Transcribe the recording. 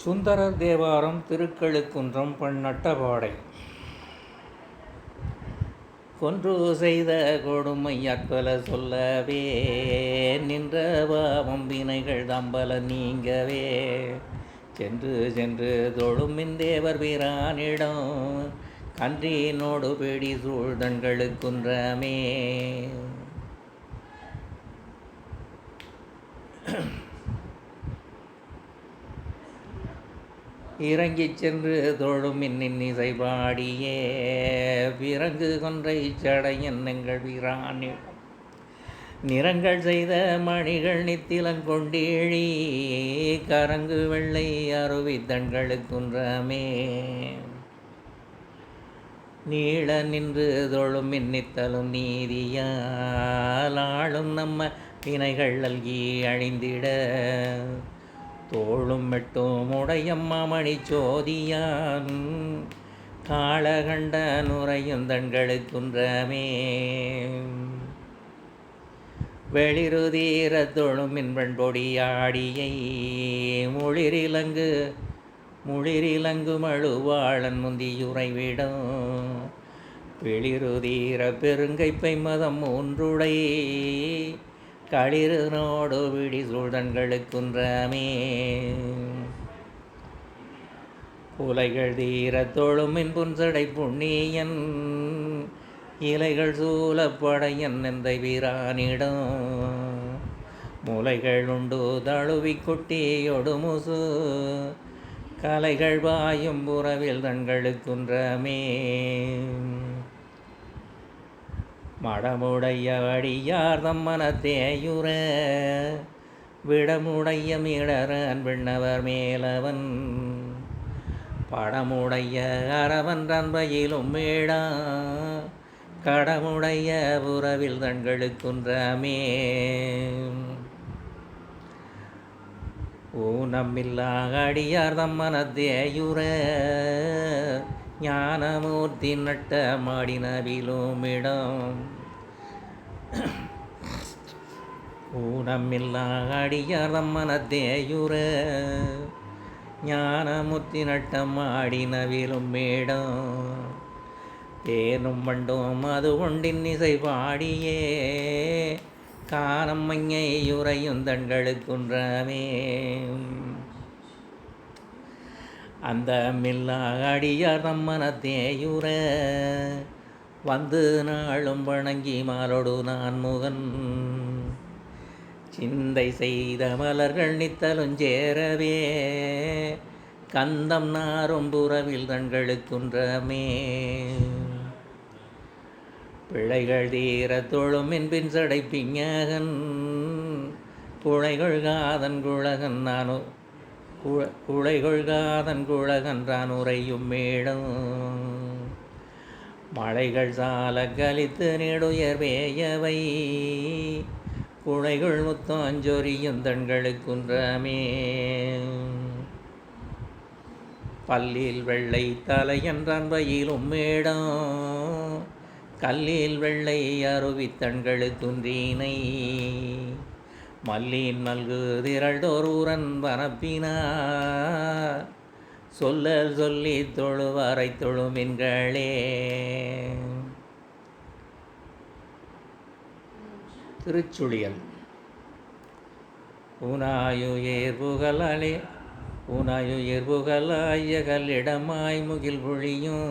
சுந்தரர் தேவாரம் திருக்கழுக்குன்றம் பன்னட்டபாடை. கொன்று செய்த கொடுமை அற்பல சொல்லவே நின்ற பாவம் வினைகள் தம்பல நீங்கவே சென்று சென்று தொழுமின் தேவர் பிரானிடம் கன்றினோடு பிடி சூழ்தண்களுக்குன்றமே. இறங்கிச் சென்று தொழும் இன்னிசை பாடியே விறங்கு கொன்றை சடையன் எங்கள் வீரானிடம் நிறங்கள் செய்த மணிகள் நித்திலங்கொண்டீழி கரங்கு வெள்ளை அருவித்தண்களுக்குன்றமே. நீள நின்று தொழும் இன்னித்தலும் நீதியால் ஆளும் நம்ம வினைகள் அல்கி அழிந்திட தோளும் மெட்டும் உடையம்மாமணி சோதியான் காளகண்ட நுரையும் தண்களுக்குன்றமே. வெளிருதீர தொழும் மின்பண் பொடியாடியை முளிரிலங்கு மழுவாளன் முந்தியுறைவிடம் வெளிருதீர பெருங்கைப்பை மதம் ஒன்றுடை களிறுனோடு விடி சூழ்தண்களுக்குன்றமே. புலைகள் தீர தொழுமின் புன்சடை புண்ணியன் இலைகள் சூழப்படையன் எந்தை வீரானிடம் முலைகள் உண்டு தழுவி குட்டியொடு முசு கலைகள் வாயும் புறவில் தண்களுக்குன்றமே. மடமுடைய அடியார் தம்மனத்தேயுற விடமுடைய மீடரன் விண்ணவர் மேலவன் படமுடைய அரவன் தன்பையிலும் மேடா கடமுடைய புறவில் தண்களுக்குன்றமே. ஊனமில்லா அடியார் தம்மனத்தேயுற ஞானமூர்த்தி நட்ட மாடினவிலுமிடம் ஊனமில்லா அடியார் தம்மனத்தேயுற ஞானமூர்த்தி நட்ட மாடினவிலும் மேடம் தேனும் வண்டும் அது கொண்டின் இசை பாடியே காணம் மங்கையுறையும் தண்களுக்குன்றமே. அந்த மில்லா அடியார் தம்மனத்தேயுற வந்து நாளும் வணங்கி மாலோடு நான் முகன் சிந்தை செய்த மலர்கள் நித்தலும் சேரவே கந்தம் நாரும் புறவில் தண்களுக்குன்றமே. பிழைகள் தீர தொழுமின் பின் சடை பிஞகன் குழைகொள்காதன் குழகன் நானோ குழைகொள்காதன் குழகன்றான் உரையும் மேடம் மழைகள் சால கலித்து நெடுயர் வேயவை குழைகள் முத்தாஞ்சொரியும் தண்களுக்குன்றமே. பல்லில் வெள்ளை தலையன்றான் வயிலும் மேடம் கல்லில் வெள்ளை அருவித்தண்களுக்குன்றீனை மல்லின் மல்கு திரள்தோரூரன் வனப்பினா சொல்லல் சொல்லி தொழுவாரை தொழுமின்களே. திருச்சுழியல். ஊனாயுயர் புகழாய கல்லிடமாய் முகில் பொழியும்